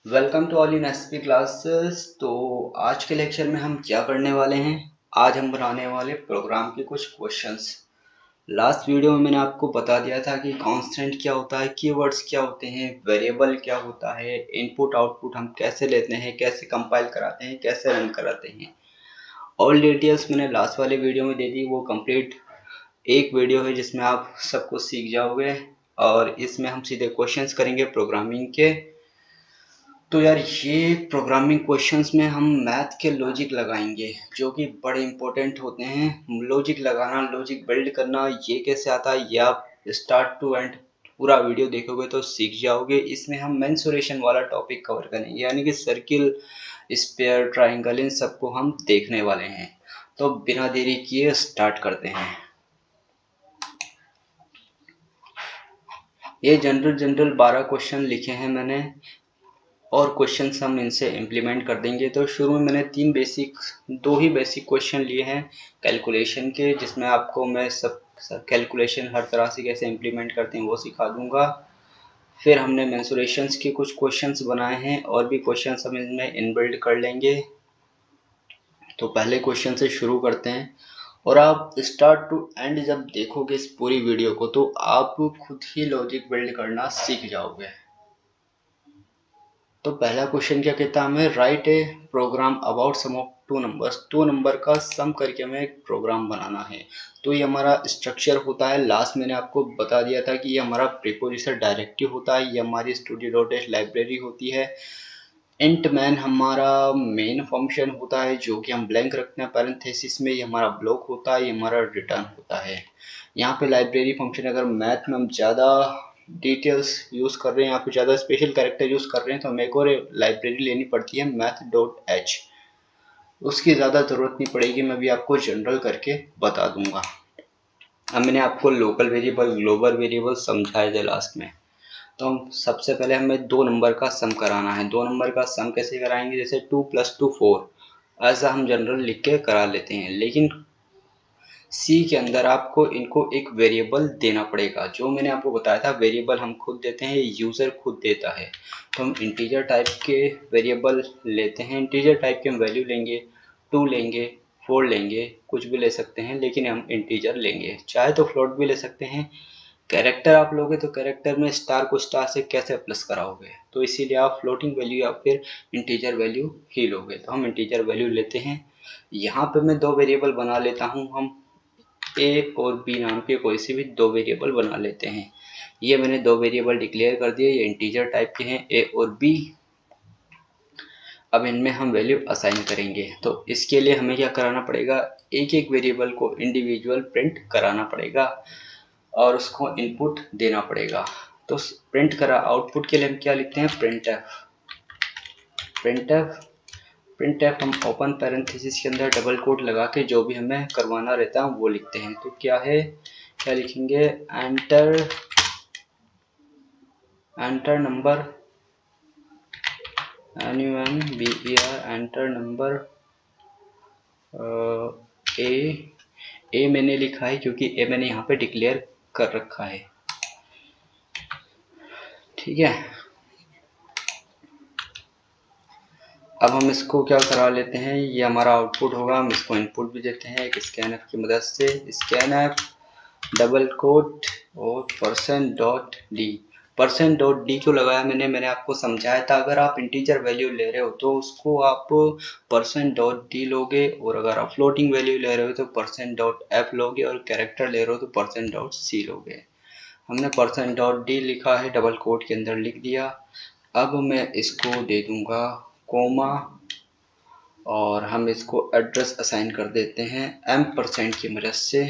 Welcome to all in SP classes. तो आज के लेक्चर में हम क्या करने वाले हैं। आज हम बनाने वाले प्रोग्राम के कुछ क्वेश्चंस। लास्ट वीडियो में मैंने आपको बता दिया था कि कांस्टेंट क्या होता है, कीवर्ड्स क्या होते हैं, वेरिएबल क्या होता है, इनपुट आउटपुट हम कैसे लेते हैं, कैसे कंपाइल कराते हैं, कैसे रन कराते हैं। ऑल डिटेल्स मैंने लास्ट वाले वीडियो में दे दी। वो कंप्लीट एक वीडियो है जिसमें आप सब कुछ सीख जाओगे और इसमें हम सीधे क्वेश्चंस करेंगे प्रोग्रामिंग के। तो यार ये प्रोग्रामिंग क्वेश्चंस में हम मैथ के लॉजिक लगाएंगे जो कि बड़े इंपॉर्टेंट होते हैं। लॉजिक लगाना, लॉजिक बिल्ड करना, ये कैसे आता है ये आप स्टार्ट टू एंड पूरा वीडियो देखोगे तो सीख जाओगे। इसमें हम मेंसुरेशन वाला टॉपिक कवर करेंगे, यानी कि सर्किल, स्फीयर, ट्राइंगल, इन सबको हम देखने वाले हैं। तो बिना देरी किए स्टार्ट करते हैं। ये जनरल 12 क्वेश्चन लिखे हैं मैंने और क्वेश्चंस हम इनसे इम्प्लीमेंट कर देंगे। तो शुरू में मैंने दो ही बेसिक क्वेश्चन लिए हैं कैलकुलेशन के, जिसमें आपको मैं सब कैलकुलेशन हर तरह से कैसे इम्प्लीमेंट करते हैं वो सिखा दूंगा। फिर हमने मेंसुरेशंस के कुछ क्वेश्चंस बनाए हैं और भी क्वेश्चंस हम इनमें इनबिल्ड कर लेंगे। तो पहले क्वेश्चन से शुरू करते हैं और आप स्टार्ट टू एंड जब देखोगे इस पूरी वीडियो को तो आप खुद ही लॉजिक बिल्ड करना सीख जाओगे। तो पहला क्वेश्चन क्या कहता है, हमें write a program about sum of two numbers. दो नंबर का सम करके हमें एक प्रोग्राम बनाना है। तो ये हमारा स्ट्रक्चर होता है। लास्ट मैंने आपको बता दिया था कि ये हमारा प्रीपोजिशन डायरेक्टिव होता है, ये हमारी स्टूडियो.h लाइब्रेरी होती है। इंट मैन हमारा मेन फंक्शन होता है जो कि हम ब्लैंक रखते हैं पैरेंथेसिस में, ये हमारा ब्लॉक होता है, ये हमारा रिटर्न होता है। यहाँ पे लाइब्रेरी फंक्शन अगर मैथ में हम ज़्यादा डिटेल्स यूज़ कर रहे हैं या फिर ज़्यादा स्पेशल कैरेक्टर यूज़ कर रहे हैं तो हमें एक और लाइब्रेरी लेनी पड़ती है math.h। उसकी ज़्यादा ज़रूरत नहीं पड़ेगी, मैं भी आपको जनरल करके बता दूंगा। अब मैंने आपको लोकल वेरिएबल, ग्लोबल वेरिएबल समझाए थे लास्ट में। तो हम सबसे पहले हमें दो नंबर का सम कराना है। दो नंबर का सम कैसे कराएंगे, जैसे 2 + 2 4, ऐसा हम जनरल लिख के करा लेते हैं। लेकिन सी के अंदर आपको इनको एक वेरिएबल देना पड़ेगा। जो मैंने आपको बताया था वेरिएबल हम खुद देते हैं, यूज़र खुद देता है। तो हम इंटीजर टाइप के वेरिएबल लेते हैं। इंटीजर टाइप के हम वैल्यू लेंगे, 2 लेंगे, 4 लेंगे, कुछ भी ले सकते हैं, लेकिन हम इंटीजर लेंगे। चाहे तो फ्लोट भी ले सकते हैं। कैरेक्टर आप लोगे तो कैरेक्टर में स्टार को स्टार से कैसे प्लस कराओगे, तो इसीलिए आप फ्लोटिंग वैल्यू या फिर इंटीजर वैल्यू ही लोगे। तो हम इंटीजर वैल्यू लेते हैं। यहाँ पे मैं दो वेरिएबल बना लेता हूँ। हम ए और बी नाम के कोई से भी दो वेरिएबल बना लेते हैं। ये मैंने दो वेरिएबल डिक्लेयर कर दिए, ये इंटीजर टाइप के हैं, ए और बी। अब इनमें हम वैल्यू असाइन करेंगे। तो इसके लिए हमें क्या कराना पड़ेगा, एक एक वेरिएबल को इंडिविजुअल प्रिंट कराना पड़ेगा और उसको इनपुट देना पड़ेगा। तो प्रिंट करा आउटपुट के लिए हम क्या लिखते हैं, प्रिंट एफ। प्रिंट एफ हम ओपन पैरेंथेसिस के अंदर डबल कोट लगा के जो भी हमें करवाना रहता है वो लिखते हैं। तो क्या है, क्या लिखेंगे, enter number, NUMBER, enter number. A मैंने लिखा है क्योंकि ए मैंने यहाँ पे डिक्लेयर कर रखा है, ठीक है। अब हम इसको क्या करा लेते हैं, ये हमारा आउटपुट होगा, हम इसको इनपुट भी देते हैं एक स्कैनफ की मदद से। स्कैनफ डबल कोट और %.d। %.d क्यों लगाया मैंने आपको समझाया था। अगर आप इंटीजर वैल्यू ले रहे हो तो उसको आप %.d लोगे, और अगर आप फ्लोटिंग वैल्यू ले रहे हो तो %.f लोगे, और कैरेक्टर ले रहे हो तो %.c लोगे। हमने %.d लिखा है, डबल कोट के अंदर लिख दिया। अब मैं इसको दे दूंगा कोमा और हम इसको एड्रेस असाइन कर देते हैं %, की मदद से।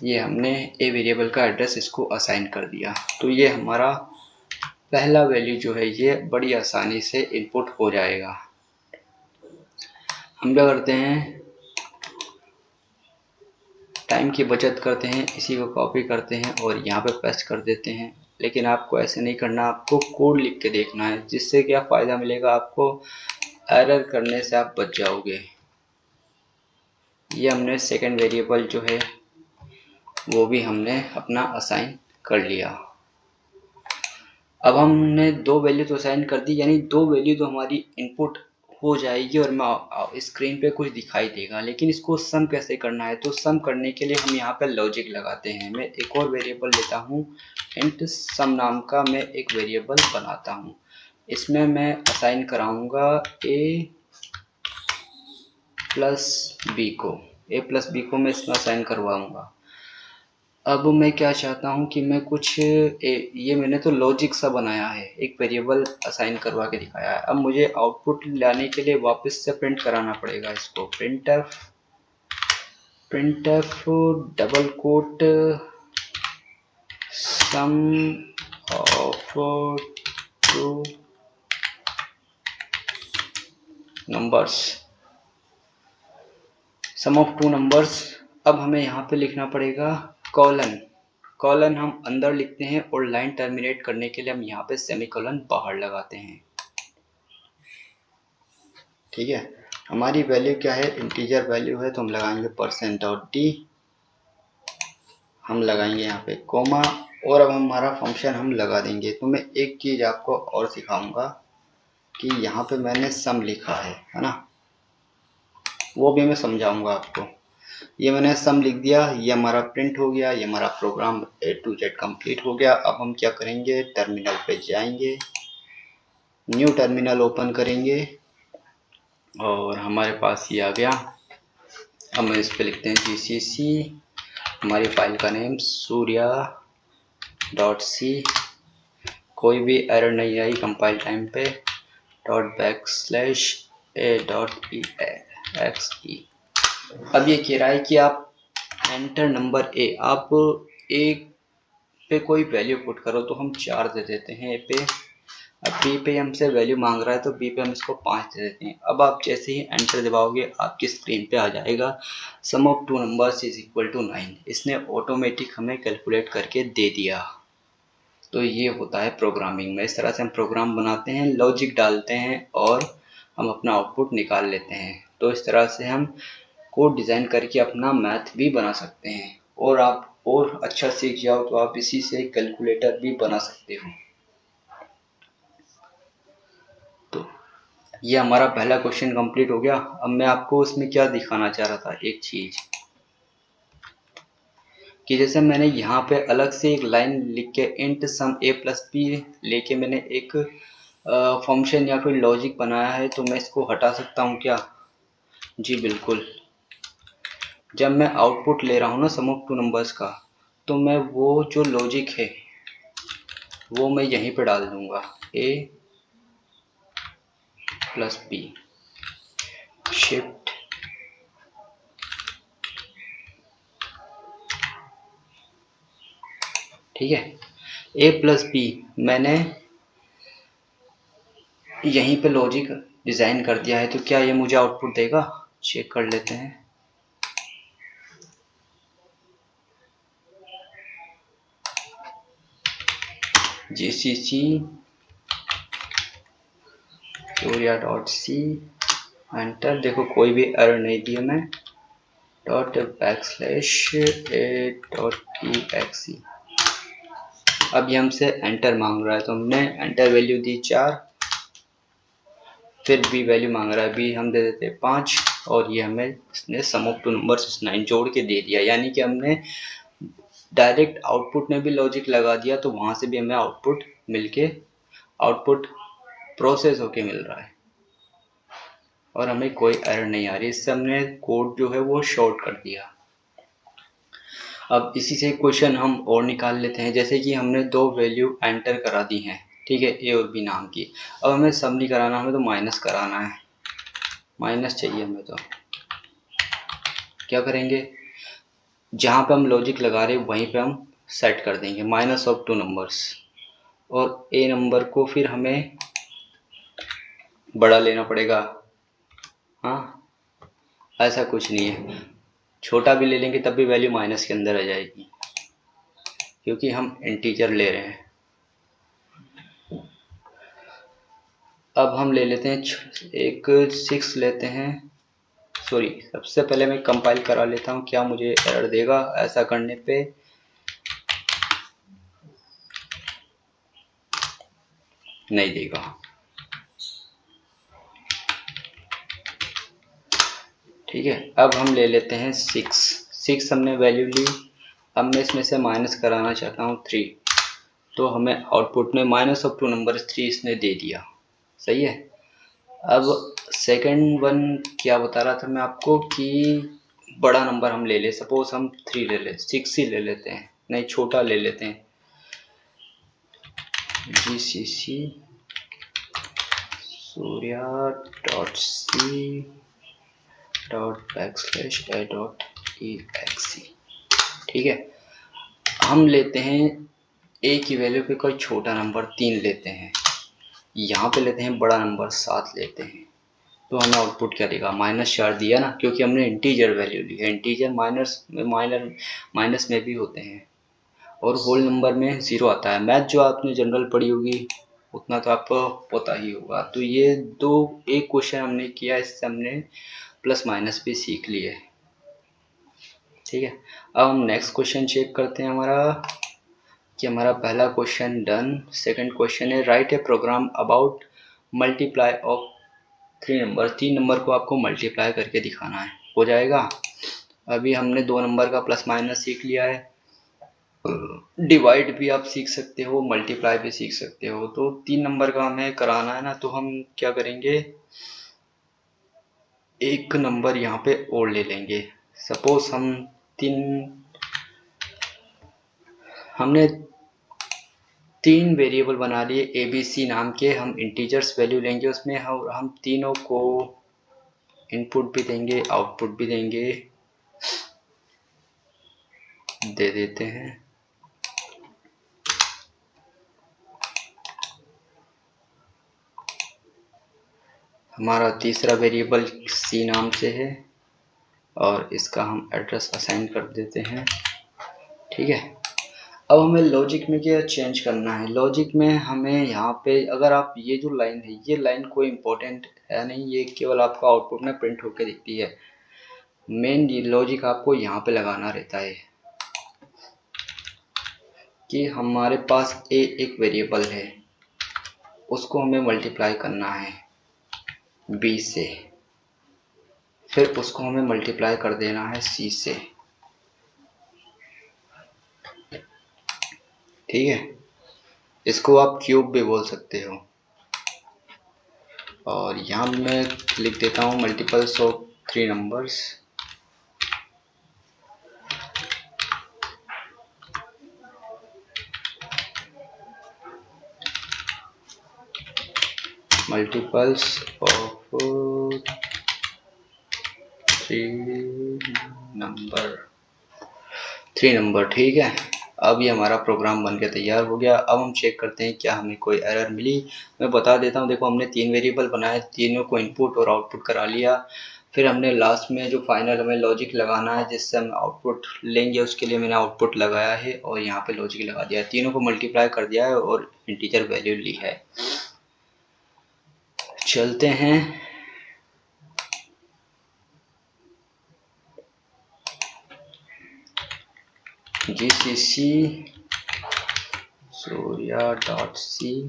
ये हमने ए वेरिएबल का एड्रेस इसको असाइन कर दिया। तो ये हमारा पहला वैल्यू जो है ये बड़ी आसानी से इनपुट हो जाएगा। हम क्या करते हैं, टाइम की बचत करते हैं, इसी को कॉपी करते हैं और यहाँ पे पेस्ट कर देते हैं। लेकिन आपको ऐसे नहीं करना, आपको कोड लिख के देखना है। जिससे क्या फ़ायदा मिलेगा आपको, एरर करने से आप बच जाओगे। ये हमने सेकंड वेरिएबल जो है वो भी हमने अपना असाइन कर लिया। अब हमने दो वैल्यू तो असाइन कर दी, यानी दो वैल्यू तो हमारी इनपुट हो जाएगी और मैं स्क्रीन पे कुछ दिखाई देगा। लेकिन इसको सम कैसे करना है, तो सम करने के लिए हम यहाँ पे लॉजिक लगाते हैं। मैं एक और वेरिएबल लेता हूँ, इंट सम नाम का मैं एक वेरिएबल बनाता हूँ। इसमें मैं असाइन कराऊंगा ए प्लस बी को मैं इसमें असाइन करवाऊंगा। अब मैं क्या चाहता हूँ कि मैं कुछ ये मैंने तो लॉजिक सा बनाया है, एक वेरिएबल असाइन करवा के दिखाया है। अब मुझे आउटपुट लाने के लिए वापस से प्रिंट कराना पड़ेगा इसको, printf double quote sum of two numbers, sum of two numbers. अब हमें यहाँ पे लिखना पड़ेगा कॉलन हम अंदर लिखते हैं और लाइन टर्मिनेट करने के लिए हम यहाँ पे सेमीकोलन बाहर लगाते हैं। ठीक है, हमारी वैल्यू क्या है, इंटीजर वैल्यू है तो हम लगाएंगे %d, हम लगाएंगे यहाँ पे कोमा, और अब हमारा फंक्शन हम लगा देंगे। तो मैं एक चीज़ आपको और सिखाऊंगा कि यहाँ पे मैंने सम लिखा है ना, वो भी मैं समझाऊंगा आपको। ये मैंने सम लिख दिया, ये हमारा प्रिंट हो गया, ये हमारा program A to Z complete हो गया। अब हम क्या करेंगे, टर्मिनल पे जाएंगे, न्यू टर्मिनल ओपन करेंगे और हमारे पास ये आ गया। हम इस पे लिखते हैं GCC, हमारी फाइल का नेम surya.c, कोई भी एरर नहीं आई कंपाइल टाइम पे, .\a.exe। अब ये कह रहा है कि आप एंटर नंबर ए, आप ए पे कोई वैल्यू पुट करो, तो हम 4 दे देते हैं ए पे। अब बी पे हमसे वैल्यू मांग रहा है तो बी पे हम इसको 5 दे देते हैं। अब आप जैसे ही एंटर दबाओगे आपकी स्क्रीन पे आ जाएगा sum of two numbers is equal to 9। इसने ऑटोमेटिक हमें कैलकुलेट करके दे दिया। तो ये होता है प्रोग्रामिंग में, इस तरह से हम प्रोग्राम बनाते हैं, लॉजिक डालते हैं और हम अपना आउटपुट निकाल लेते हैं। तो इस तरह से हम कोड डिज़ाइन करके अपना मैथ भी बना सकते हैं। और आप और अच्छा सीख जाओ तो आप इसी से कैलकुलेटर भी बना सकते हो। तो ये हमारा पहला क्वेश्चन कंप्लीट हो गया। अब मैं आपको इसमें क्या दिखाना चाह रहा था, एक चीज़ कि जैसे मैंने यहाँ पे अलग से एक लाइन लिख के int sum a plus B लेके मैंने एक फंक्शन या फिर लॉजिक बनाया है, तो मैं इसको हटा सकता हूँ क्या? जी बिल्कुल। जब मैं आउटपुट ले रहा हूँ ना सम ऑफ टू नंबर्स का, तो मैं वो जो लॉजिक है वो मैं यहीं पे डाल दूंगा, a प्लस बी, शिफ्ट ठीक है, a प्लस बी मैंने यहीं पे लॉजिक डिज़ाइन कर दिया है। तो क्या ये मुझे आउटपुट देगा? चेक कर लेते हैं। GCC surya.c एंटर, देखो कोई भी एरर नहीं दी मैं, .\a.exe। अब ये हमसे एंटर मांग रहा है तो हमने एंटर वैल्यू दी 4, फिर बी वैल्यू मांग रहा है, बी हम दे देते 5 और ये हमें इसने सम ऑफ टू नंबर्स 9 जोड़ के दे दिया। यानी कि हमने डायरेक्ट आउटपुट में भी लॉजिक लगा दिया तो वहाँ से भी हमें आउटपुट मिलके आउटपुट प्रोसेस होके मिल रहा है और हमें कोई एरर नहीं आ रही। इससे हमने कोड जो है वो शॉर्ट कर दिया। अब इसी से क्वेश्चन हम और निकाल लेते हैं। जैसे कि हमने दो वैल्यू एंटर करा दी हैं, ठीक है, ए और बी नाम की। अब हमें सम नहीं कराना, हमें तो माइनस कराना है, माइनस चाहिए हमें। तो क्या करेंगे, जहाँ पे हम लॉजिक लगा रहे हैं वहीं पे हम सेट कर देंगे माइनस ऑफ टू नंबर्स, और ए नंबर को फिर हमें बड़ा लेना पड़ेगा। हाँ, ऐसा कुछ नहीं है, छोटा भी ले लेंगे तब भी वैल्यू माइनस के अंदर आ जाएगी क्योंकि हम इंटीजर ले रहे हैं। अब हम ले लेते हैं एक 6 लेते हैं, सॉरी सबसे पहले मैं कंपाइल करा लेता हूँ क्या मुझे एरर देगा ऐसा करने पे। नहीं देगा। ठीक है, अब हम ले लेते हैं 6 हमने वैल्यू ली। अब मैं इसमें से माइनस कराना चाहता हूँ 3, तो हमें आउटपुट में माइनस ऑफ 2 नंबर 3 इसने दे दिया। सही है। अब सेकंड वन क्या बता रहा था मैं आपको कि बड़ा नंबर हम ले ले, सपोज हम 3 ले ले, 6 ही ले लेते हैं, नहीं छोटा ले लेते हैं, GCC Surya dot C dot /a.exe। ठीक है, हम लेते हैं a की वैल्यू पे कोई छोटा नंबर 3 लेते हैं, यहाँ पे लेते हैं बड़ा नंबर 7 लेते हैं, तो हमें आउटपुट क्या देगा, -4 दिया ना, क्योंकि हमने इंटीजर वैल्यू ली है। इंटीजर माइनस में भी होते हैं और होल नंबर में 0 आता है। मैथ जो आपने जनरल पढ़ी होगी उतना तो आपको पता ही होगा। तो ये दो एक क्वेश्चन हमने किया, इससे हमने प्लस माइनस भी सीख लिए। ठीक है, अब हम नेक्स्ट क्वेश्चन चेक करते हैं कि हमारा पहला क्वेश्चन डन। सेकंड क्वेश्चन है write a program about multiply of 3 number को आपको मल्टीप्लाई करके दिखाना है। हो जाएगा। अभी हमने 2 नंबर का प्लस माइनस सीख लिया है, डिवाइड भी आप सीख सकते हो, मल्टीप्लाई भी सीख सकते हो। तो 3 नंबर का हमें कराना है ना, तो हम क्या करेंगे, एक नंबर यहाँ पे और ले लेंगे। सपोज हमने 3 वेरिएबल बना लिए ABC नाम के। हम इंटीजर्स वैल्यू लेंगे, उसमें हम तीनों को इनपुट भी देंगे, आउटपुट भी देंगे, दे देते हैं। हमारा तीसरा वेरिएबल C नाम से है और इसका हम एड्रेस असाइन कर देते हैं। ठीक है, अब हमें लॉजिक में क्या चेंज करना है। लॉजिक में हमें यहाँ पे, अगर आप ये जो लाइन है, ये लाइन कोई इम्पोर्टेंट है नहीं, ये केवल आपका आउटपुट में प्रिंट होकर दिखती है। मेन लॉजिक आपको यहाँ पे लगाना रहता है कि हमारे पास A एक वेरिएबल है, उसको हमें मल्टीप्लाई करना है B से, फिर उसको हमें मल्टीप्लाई कर देना है C से। ठीक है, इसको आप क्यूब भी बोल सकते हो। और यहाँ मैं लिख देता हूँ multiples of 3 numbers. Multiples of 3 number. ठीक है, अब ये हमारा प्रोग्राम बनकर तैयार हो गया। अब हम चेक करते हैं क्या हमें कोई एरर मिली। मैं बता देता हूँ, देखो हमने 3 वेरिएबल बनाए, तीनों को इनपुट और आउटपुट करा लिया। फिर हमने लास्ट में जो फाइनल हमें लॉजिक लगाना है जिससे हम आउटपुट लेंगे, उसके लिए मैंने आउटपुट लगाया है और यहाँ पे लॉजिक लगा दिया है। तीनों को मल्टीप्लाई कर दिया है और इंटीजर वैल्यू ली है। चलते हैं, GCC surya.c.a.exe।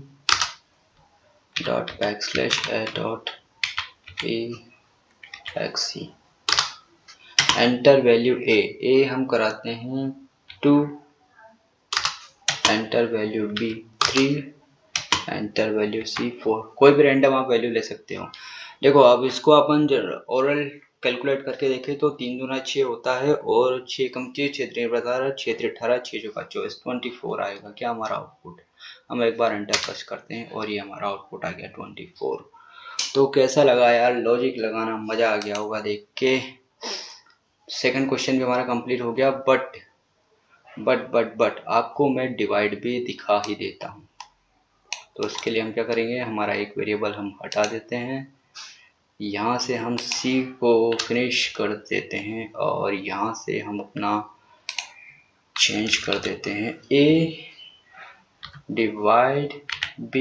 Enter value A हम कराते हैं 2, enter value B 3, enter value C 4। कोई भी रैंडम आप वैल्यू ले सकते हो। देखो अब इसको अपन ओरल कैलकुलेट करके देखें तो 3 दूना 6 होता है और 6 कम 6 6 18, 6 18, 6 चौका 24, 24 आएगा क्या हमारा आउटपुट। हम एक बार एंटर प्रेस करते हैं और ये हमारा आउटपुट आ गया 24। तो कैसा लगा यार, लॉजिक लगाना मजा आ गया होगा देख के। सेकंड क्वेश्चन भी हमारा कंप्लीट हो गया। बट आपको मैं डिवाइड भी दिखा ही देता हूँ। तो इसके लिए हम क्या करेंगे, हमारा एक वेरिएबल हम हटा देते हैं, यहाँ से हम C को फिनिश कर देते हैं और यहाँ से हम अपना चेंज कर देते हैं A डिवाइड B।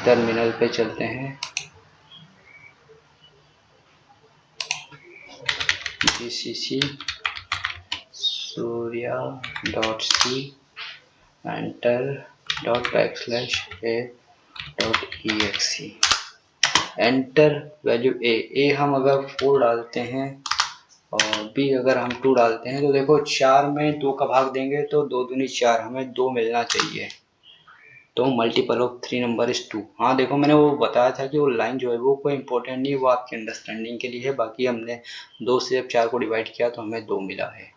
टर्मिनल पे चलते हैं, GCC Surya dot C enter dot backslash A dot E X E. Enter value A हम अगर 4 डालते हैं और बी अगर हम 2 डालते हैं तो देखो 4 में 2 का भाग देंगे तो 2 दूनी 4, हमें 2 मिलना चाहिए। तो मल्टीपल ऑफ 3 नंबर इज 2। हाँ देखो मैंने वो बताया था कि वो लाइन जो है वो कोई इंपॉर्टेंट नहीं है, वो आपकी अंडरस्टैंडिंग के लिए है। बाकी हमने 2 से जब 4 को डिवाइड किया तो हमें 2 मिला है।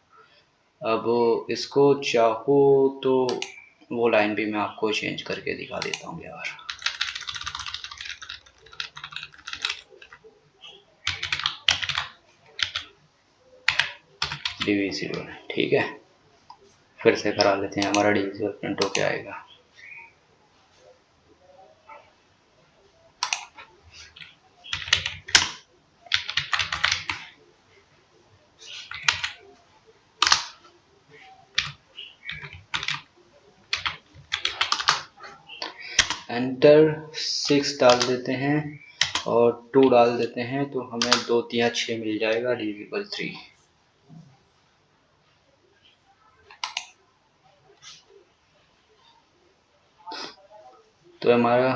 अब इसको चाहो तो वो लाइन भी मैं आपको चेंज करके दिखा देता हूँ यार। डिविजिबल, ठीक है, फिर से करा लेते हैं, हमारा डिविजिबल प्रिंट होके आएगा। एंटर 6 डाल देते हैं और 2 डाल देते हैं तो हमें 2 3 6 मिल जाएगा, डिविजिबल 3। तो हमारा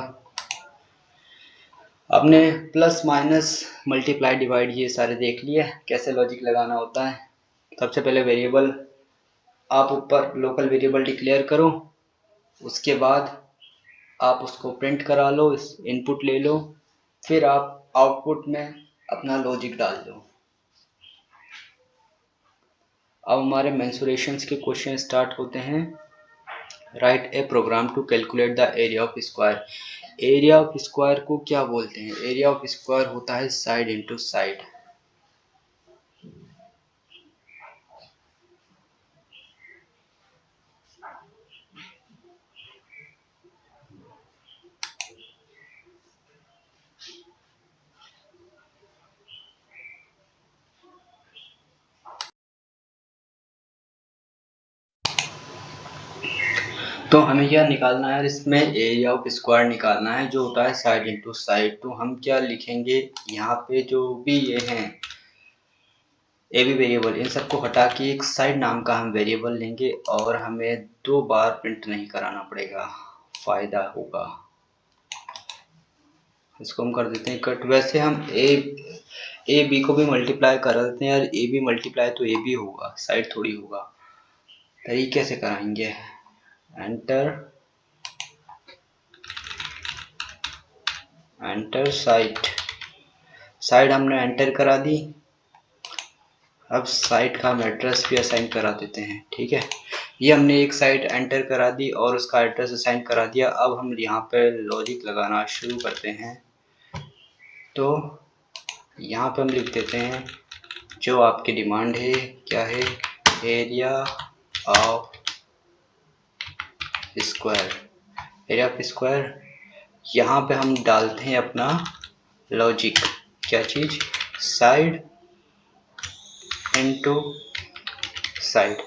आपने प्लस माइनस मल्टीप्लाई डिवाइड ये सारे देख लिए कैसे लॉजिक लगाना होता है। सबसे पहले वेरिएबल आप ऊपर लोकल वेरिएबल डिक्लेयर करो, उसके बाद आप उसको प्रिंट करा लो, इनपुट ले लो, फिर आप आउटपुट में अपना लॉजिक डाल दो। अब हमारे मेंसुरेशंस के क्वेश्चन स्टार्ट होते हैं। Write a program to calculate the area of square. Area of square को क्या बोलते हैं? एरिया ऑफ स्क्वायर होता है साइड इंटू साइड। तो हमें क्या निकालना है इसमें? एरिया ऑफ स्क्वायर निकालना है जो होता है साइड इंटू साइड। तो हम क्या लिखेंगे यहाँ पे, जो भी ये हैं ए बी वेरिएबल, इन सबको हटा के एक साइड नाम का हम वेरिएबल लेंगे और हमें 2 बार प्रिंट नहीं कराना पड़ेगा, फायदा होगा। इसको हम कर देते हैं कट। वैसे हम ए बी को भी मल्टीप्लाई कर देते हैं यार, ए बी मल्टीप्लाई तो ए बी होगा, साइड थोड़ी होगा। तरीके से कराएंगे। एंटर साइड हमने एंटर करा दी। अब साइट का हम एड्रेस भी असाइन करा देते हैं, ठीक है। ये हमने एक साइट एंटर करा दी और उसका एड्रेस असाइन करा दिया। अब हम यहाँ पे लॉजिक लगाना शुरू करते हैं। तो यहाँ पे हम लिख देते हैं जो आपकी डिमांड है, क्या है, area of square. Area of square यहाँ पे हम डालते हैं अपना लॉजिक, क्या चीज़, side into side.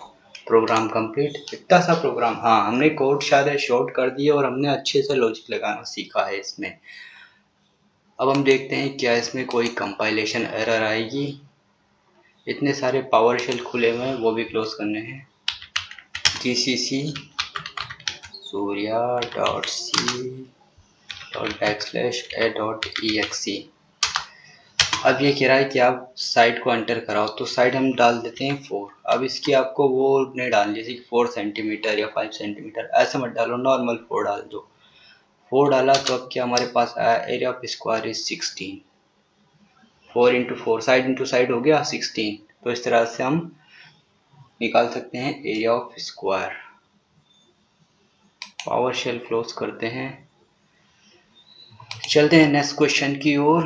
Program complete. इतना सा प्रोग्राम, हाँ हमने कोड सारे शॉर्ट कर दिए और हमने अच्छे से लॉजिक लगाना सीखा है इसमें। अब हम देखते हैं क्या इसमें कोई कंपाइलेशन एरर आएगी। इतने सारे पावर शेल खुले हुए हैं, वो भी क्लोज करने हैं। GCC Surya dot C dot backslash A dot E X E. अब ये कह रहा है कि आप साइड को एंटर कराओ, तो साइड हम डाल देते हैं 4। अब इसकी आपको वो नहीं डालनी, जैसे 4 सेंटीमीटर या 5 सेंटीमीटर, ऐसा मत डालो, नॉर्मल 4 डाल दो। 4 डाला तो अब क्या हमारे पास आया, area of square is 16। 4 into 4, side into side हो गया 16। तो इस तरह से हम निकाल सकते हैं area of square. PowerShell close करते हैं, चलते हैं नेक्स्ट क्वेश्चन की ओर।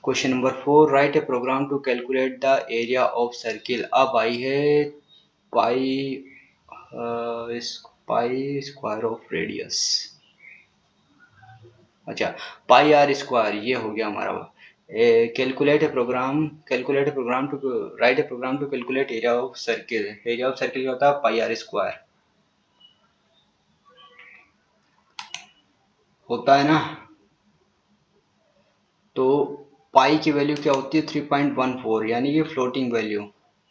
Question number 4, write a program to calculate the area of circle. अब आई है पाई स्क्वायर ऑफ रेडियस। अच्छा, पाई आर स्क्वायर, ये हो गया हमारा। Calculate a program to write a program to calculate area of circle. Area of circle क्या होता है, पाई आर स्क्वायर होता है ना। तो पाई की वैल्यू क्या होती है, 3.14, यानी कि floating value,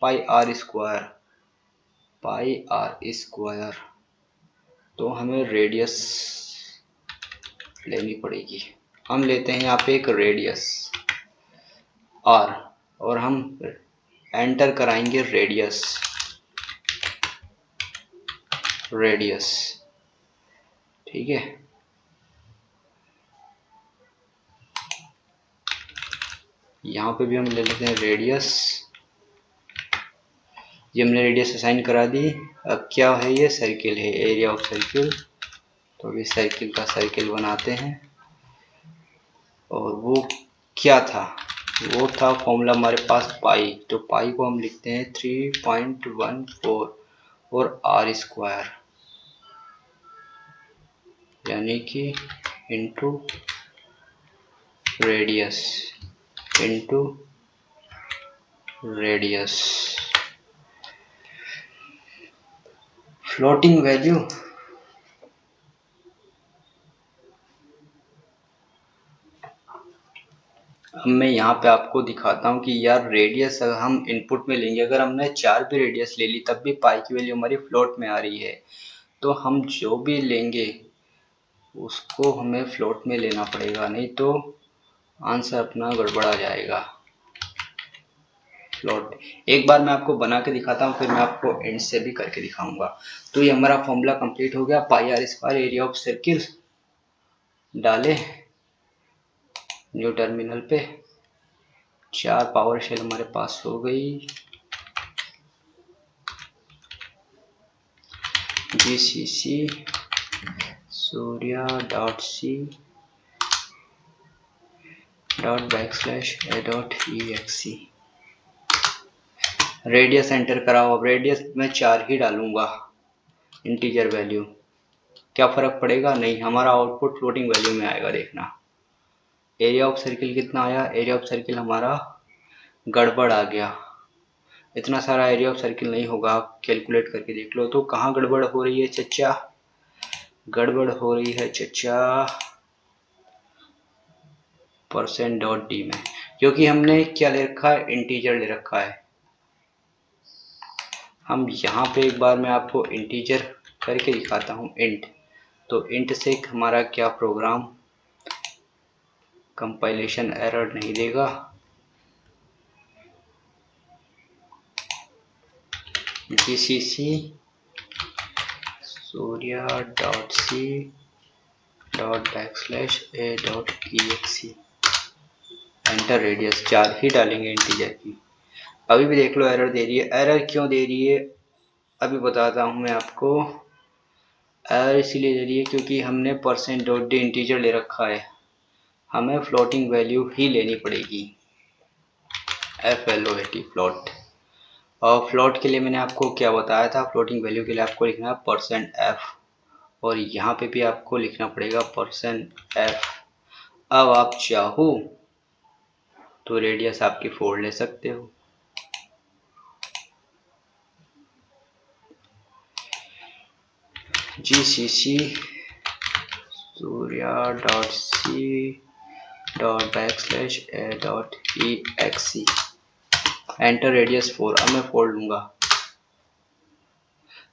pi are square. Pi are square, तो हमें रेडियस लेनी पड़ेगी। हम लेते हैं यहाँ पे एक रेडियस आर और हम एंटर कराएंगे रेडियस, ठीक है। यहाँ पे भी हम ले लेते हैं रेडियस, ये हमने रेडियस असाइन करा दी। अब क्या है, ये सर्किल है, एरिया ऑफ सर्किल, तो अभी सर्किल का सर्किल बनाते हैं। और वो क्या था, वो था फॉर्मूला हमारे पास पाई, तो पाई को हम लिखते हैं 3.14 और आर स्क्वायर, यानी कि into radius into radius. Floating value अब मैं यहाँ पे आपको दिखाता हूँ कि यार रेडियस अगर हम इनपुट में लेंगे, अगर हमने 4 भी रेडियस ले ली तब भी पाई की वैल्यू हमारी फ्लोट में आ रही है। तो हम जो भी लेंगे उसको हमें फ्लोट में लेना पड़ेगा, नहीं तो आंसर अपना गड़बड़ा जाएगा। फ्लोट एक बार मैं आपको बना के दिखाता हूँ, फिर मैं आपको एंड से भी करके दिखाऊंगा। तो ये हमारा फॉर्मूला कंप्लीट हो गया। Pi are square area of circle डाले न्यू टर्मिनल पे, 4 पावर शेल हमारे पास हो गई। GCC Surya dot C dot backslash A dot EXE। Radius enter कराओ। अब रेडियस मैं 4 ही डालूंगा, इंटीजर वैल्यू। क्या फर्क पड़ेगा, नहीं, हमारा आउटपुट फ्लोटिंग वैल्यू में आएगा। देखना एरिया ऑफ सर्किल कितना आया, एरिया ऑफ सर्किल हमारा गड़बड़ आ गया। इतना सारा एरिया ऑफ सर्किल नहीं होगा, आप कैलकुलेट करके देख लो। तो कहाँ गड़बड़ हो रही है चच्चा, गड़बड़ हो रही है चच्चा %.d में, क्योंकि हमने क्या ले रखा है, इंटीजर ले रखा है। हम यहाँ पे एक बार मैं आपको इंटीजर करके दिखाता हूँ, इंट। तो इंट से हमारा क्या प्रोग्राम कंपाइलेशन एरर नहीं देगा। GCC Surya dot C dot backslash A dot EXE enter radius 4 ही डालेंगे इंटीजर की। अभी भी देख लो एरर दे रही है। एरर क्यों दे रही है अभी बताता हूँ मैं आपको। एरर इसीलिए दे रही है क्योंकि हमने %.d इंटीजर ले रखा है, हमें फ्लोटिंग वैल्यू ही लेनी पड़ेगी, FLOAT फ्लोट। और फ्लोट के लिए मैंने आपको क्या बताया था, फ्लोटिंग वैल्यू के लिए आपको लिखना है %f, और यहाँ पे भी आपको लिखना पड़ेगा %f। अब आप चाहो तो रेडियस आपकी 4 ले सकते हो। GCC Surya dot C dot backslash A dot EXE enter radius 4। अब मैं 4 लूँगा।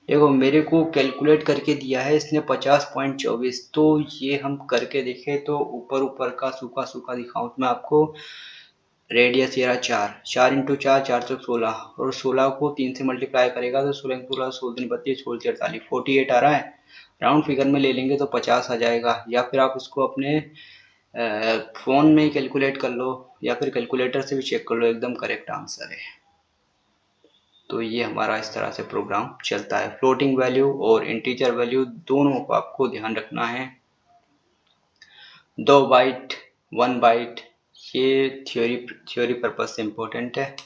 देखो मेरे को कैलकुलेट करके दिया है इसने 50.24, तो ये हम करके देखें तो ऊपर ऊपर का सूखा सूखा दिखाऊं तो मैं आपको रेडियस ये रहा 4 इंटू 4 4 चौक 16, और 16 को 3 से मल्टीप्लाई करेगा तो 16 पूरा 16 दिन 32 16 48 48 आ रहा है। राउंड फिगर में ले लेंगे तो 50 आ जाएगा, या फिर आप इसको अपने फ़ोन में ही कैलकुलेट कर लो, या फिर कैलकुलेटर से भी चेक कर लो, एकदम करेक्ट आंसर है। तो ये हमारा इस तरह से प्रोग्राम चलता है। फ्लोटिंग वैल्यू और इंटीजर वैल्यू दोनों को आपको ध्यान रखना है। 2 बाइट 1 बाइट, ये थ्योरी पर्पज से इम्पोर्टेंट है,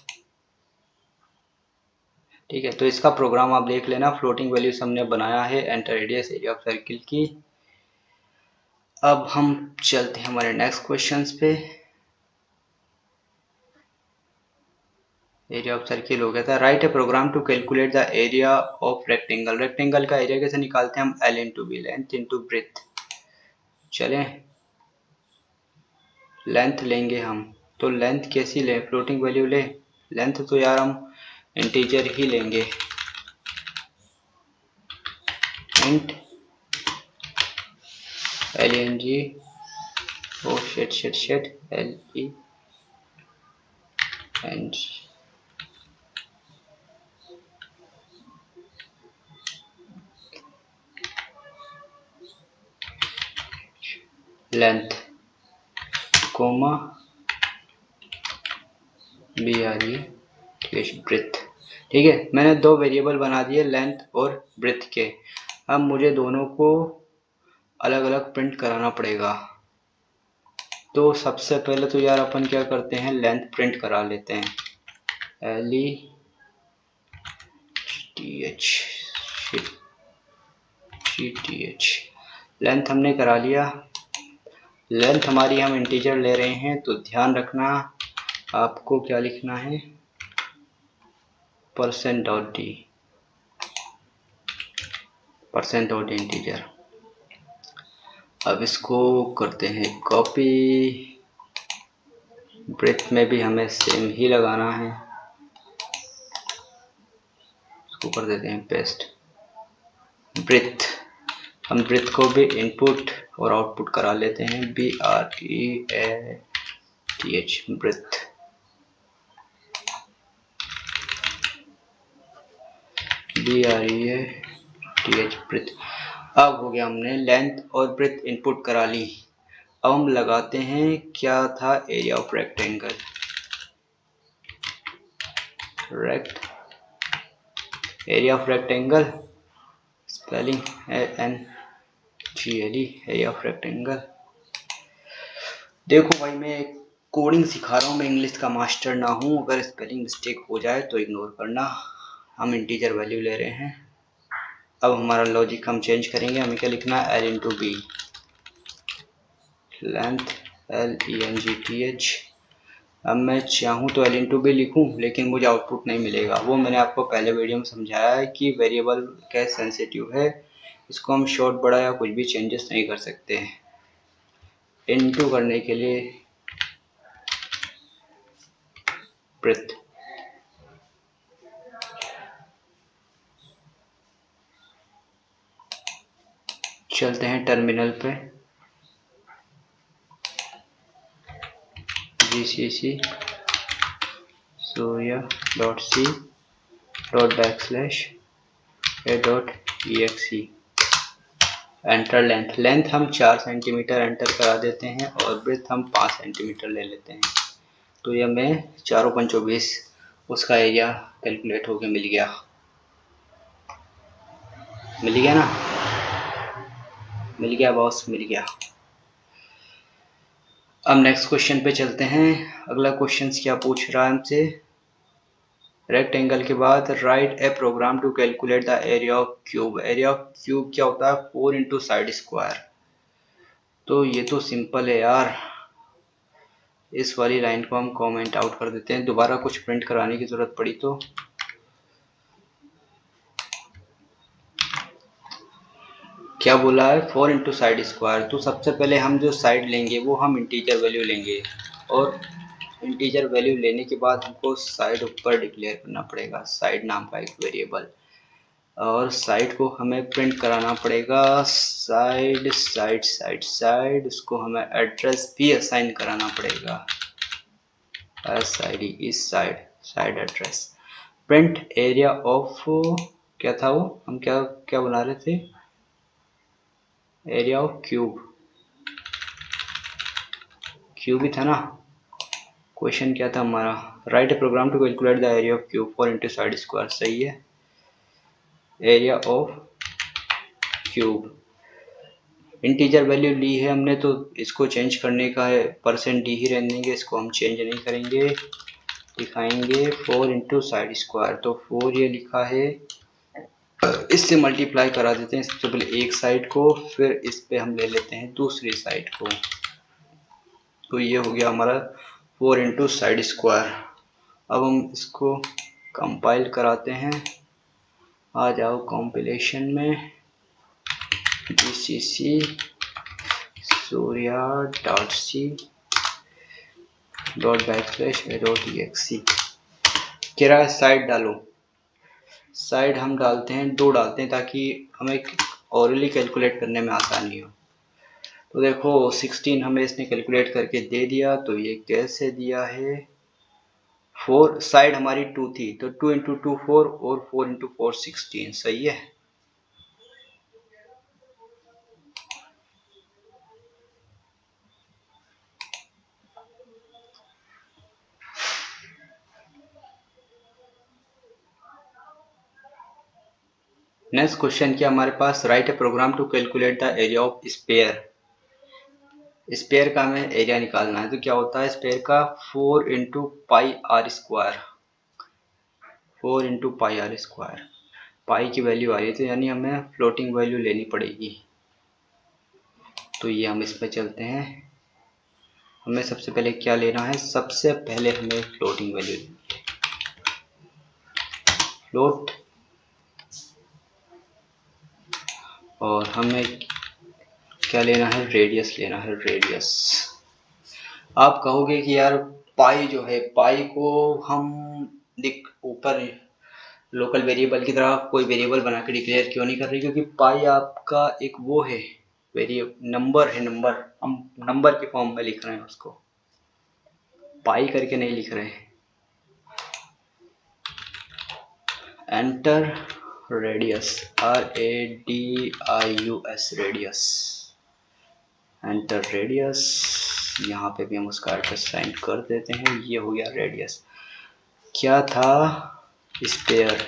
ठीक है। तो इसका प्रोग्राम आप देख लेना। फ्लोटिंग वैल्यूज हमने बनाया है, enter radius area of circle की। अब हम चलते हैं हमारे नेक्स्ट क्वेश्चंस पे। एरिया ऑफ सर्किल हो गया था। Write a program to calculate the area of rectangle. Rectangle का एरिया कैसे निकालते हैं हम, L into B, length into breadth. चलें लेंथ लेंगे हम, तो लेंथ कैसी लें, फ्लोटिंग वैल्यू ले, लेंथ तो यार हम इंटीजर ही लेंगे। int ling oh shit ling length comma breadth. ठीक है, मैंने दो वेरिएबल बना दिए लेंथ और ब्रेथ के। अब मुझे दोनों को अलग अलग प्रिंट कराना पड़ेगा। तो सबसे पहले तो यार अपन क्या करते हैं, लेंथ प्रिंट करा लेते हैं। LETH लेंथ हमने करा लिया। लेंथ हमारी हम इंटीजर ले रहे हैं, तो ध्यान रखना आपको क्या लिखना है, %.d इंटीजर। अब इसको करते हैं कॉपी, ब्रेथ में भी हमें सेम ही लगाना है, इसको कर देते हैं पेस्ट। ब्रेथ, हम ब्रेथ को भी इनपुट और आउटपुट करा लेते हैं, BREATH ब्रेथ। BREATH breath. अब हो गया, हमने लेंथ और ब्रेथ इनपुट करा ली। अब हम लगाते हैं, क्या था, area of rectangle. Area of rectangle spelling NGLE, area of rectangle. देखो भाई, मैं कोडिंग सिखा रहा हूँ, मैं इंग्लिश का मास्टर ना हूँ, अगर स्पेलिंग मिस्टेक हो जाए तो इग्नोर करना। हम इंटीजर वैल्यू ले रहे हैं। अब हमारा लॉजिक हम चेंज करेंगे, हमें क्या लिखना है, L/B लेंथ LENGTH। अब मैं चाहूँ तो L/B लिखूँ, लेकिन मुझे आउटपुट नहीं मिलेगा। वो मैंने आपको पहले वीडियो में समझाया है कि वेरिएबल कैसे सेंसिटिव है, इसको हम शॉर्ट बड़ा या कुछ भी चेंजेस नहीं कर सकते हैं। इनटू करने के लिए ब्रेथ, चलते हैं टर्मिनल पे, gcc surya.c.a.exe एंटर। लेंथ हम 4 सेंटीमीटर एंटर करा देते हैं और ब्रेथ हम 5 सेंटीमीटर ले लेते हैं। तो ये हमें 4 × 24 उसका एरिया कैलकुलेट होके मिल गया ना, मिल गया बॉस, मिल गया। अब नेक्स्ट क्वेश्चन पे चलते हैं। अगला क्वेश्चन क्या पूछ रहा है हमसे, रेक्टेंगल के बाद write a program to calculate the area of cube. Area of cube क्या होता है, 4 × साइड स्क्वायर। तो ये तो सिंपल है यार, इस वाली लाइन को हम कमेंट आउट कर देते हैं। दोबारा कुछ प्रिंट कराने की जरूरत पड़ी तो क्या बोला है, 4 × साइड स्क्वायर। तो सबसे पहले हम जो साइड लेंगे वो हम इंटीजर वैल्यू लेंगे, और इंटीजर वैल्यू लेने के बाद हमको साइड ऊपर डिक्लेयर करना पड़ेगा, साइड नाम का एक वेरिएबल, और साइड को हमें प्रिंट कराना पड़ेगा, साइड साइड साइड साइड। उसको हमें एड्रेस भी असाइन कराना पड़ेगा, SID इस side, side address. Print area of, क्या था वो, हम क्या बना रहे थे, एरिया ऑफ क्यूब ही था ना। क्वेश्चन क्या था हमारा, write a program to calculate the area of cube 4 × side square. सही है, area of cube. Integer value ली है हमने, तो इसको चेंज करने का है, %d ही रहने देंगे, इसको हम चेंज नहीं करेंगे, दिखाएंगे 4 × साइड स्क्वायर। तो 4 ये लिखा है, इससे मल्टीप्लाई करा देते हैं सबसे पहले एक साइड को, फिर इस पे हम ले लेते हैं दूसरी साइड को। तो ये हो गया हमारा 4 × साइड स्क्वायर। अब हम इसको कंपाइल कराते हैं, आ जाओ कंपाइलेशन में, gcc surya.c.a.exe कह रहा है साइड डालो। साइड हम डालते हैं, 2 डालते हैं, ताकि हमें ओरली कैलकुलेट करने में आसानी हो। तो देखो 16 हमें इसने कैलकुलेट करके दे दिया। तो ये कैसे दिया है, 4 साइड हमारी 2 थी तो 2 इंटू 2 4 और 4 इंटू 4 16। सही है। नेक्स्ट क्वेश्चन क्या हमारे पास, write a program to calculate the area of sphere. Sphere का हमें एरिया निकालना है। तो क्या होता है स्पेयर का, 4 into pi are square, 4 into pi are square. Pi की वैल्यू आ रही है तो यानी हमें फ्लोटिंग वैल्यू लेनी पड़ेगी। तो ये हम इस पे चलते हैं। हमें सबसे पहले क्या लेना है, सबसे पहले हमें फ्लोटिंग वैल्यू लेनी है। फ्लोट, और हमें क्या लेना है, रेडियस लेना है, रेडियस। आप कहोगे कि यार पाई जो है, पाई को हम ऊपर लोकल वेरिएबल की तरह कोई वेरिएबल बना के डिक्लेयर क्यों नहीं कर रही, क्योंकि पाई आपका एक वो है, वेरिएबल नंबर है, नंबर हम नंबर के फॉर्म में लिख रहे हैं, उसको पाई करके नहीं लिख रहे हैं। Enter radius, RADIUS, radius, enter radius. यहाँ पे भी हम उसका एड्रेस साइन कर देते हैं। ये हो गया रेडियस। क्या था, sphere,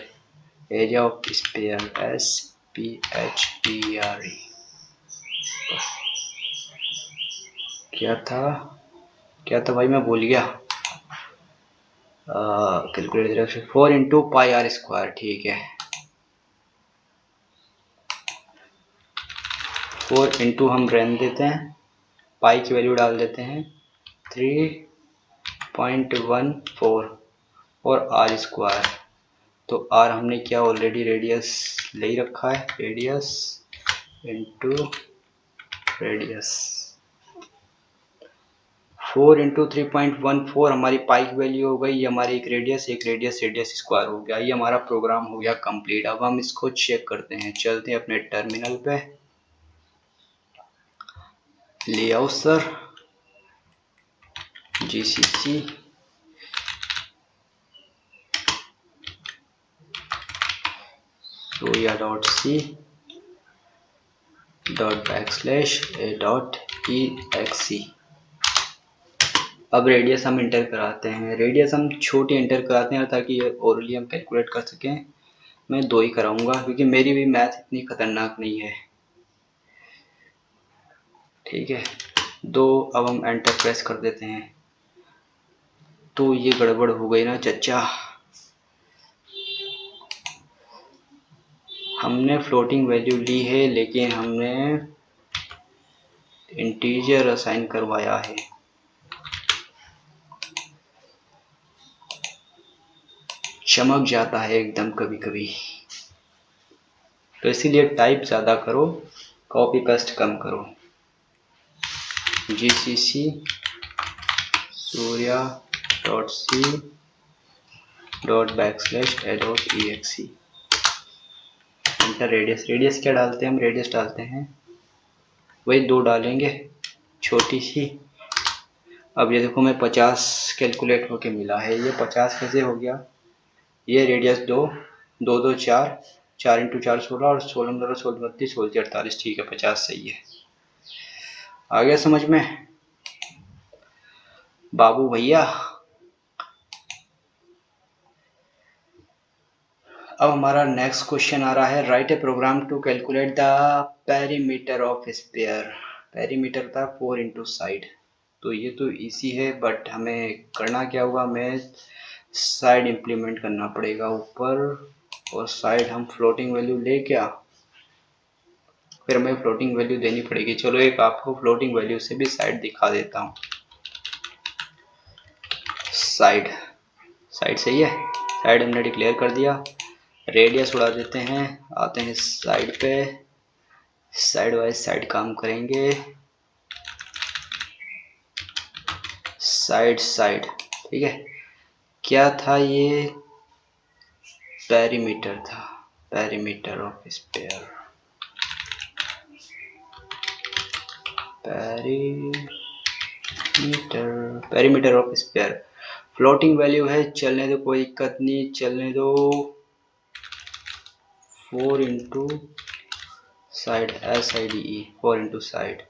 area of sphere, SPHERE। क्या था, क्या था भाई, मैं भूल गया। Calculate 4 into pi are square. ठीक है, 4 इंटू हम रहने देते हैं, पाई की वैल्यू डाल देते हैं 3.14 और आर स्क्वायर। तो आर हमने क्या ऑलरेडी रेडियस ले ही रखा है, रेडियस इंटू रेडियस। 4 इंटू 3.14 हमारी पाई की वैल्यू हो गई। ये हमारी एक रेडियस रेडियस स्क्वायर हो गया। ये हमारा प्रोग्राम हो गया कंप्लीट। अब हम इसको चेक करते हैं, चलते हैं अपने टर्मिनल पे। Layout sir, GCC soya.c .\a.exe। अब रेडियस हम इंटर कराते हैं। रेडियस हम छोटी इंटर कराते हैं ताकि ये ओरली हम कैलकुलेट कर सकें। मैं 2 ही कराऊंगा क्योंकि मेरी भी मैथ इतनी खतरनाक नहीं है। ठीक है, 2। अब हम एंटर प्रेस कर देते हैं। तो ये गड़बड़ हो गई ना चच्चा, हमने फ्लोटिंग वैल्यू ली है लेकिन हमने इंटीजर असाइन करवाया है। चमक जाता है एकदम कभी कभी। तो इसीलिए टाइप ज़्यादा करो, कॉपी पेस्ट कम करो। GCC soya.c .\a.exe। Enter radius, radius क्या डालते हैं हम, रेडियस डालते हैं वही 2 डालेंगे, छोटी सी। अब ये देखो मैं 50 कैलकुलेट होके मिला है। ये 50 कैसे हो गया, ये रेडियस 2 2 2 4 4 इंटू 4 16 और 16 16 32 16 48। ठीक है, 50 सही है। आ गया समझ में बाबू भैया। अब हमारा नेक्स्ट क्वेश्चन आ रहा है, write a program to calculate the perimeter of sphere. Perimeter था 4 इंटू साइड। तो ये तो इजी है, बट हमें करना क्या होगा, हमें साइड इम्प्लीमेंट करना पड़ेगा ऊपर, और साइड हम फ्लोटिंग वैल्यू ले क्या, फिर हमें फ्लोटिंग वैल्यू देनी पड़ेगी। चलो एक आपको फ्लोटिंग वैल्यू से भी साइड दिखा देता हूँ। साइड, साइड सही है, साइड हमने डिक्लेयर कर दिया। रेडियस उड़ा देते हैं, आते हैं साइड पे, साइड वाइज साइड काम करेंगे। साइड साइड, ठीक है। क्या था ये, पेरीमीटर था, perimeter of sphere. Perimeter of sphere. Floating value है, चलने दो, कोई दिक्कत नहीं, चलने दो। 4 into side, SIDE 4 into side.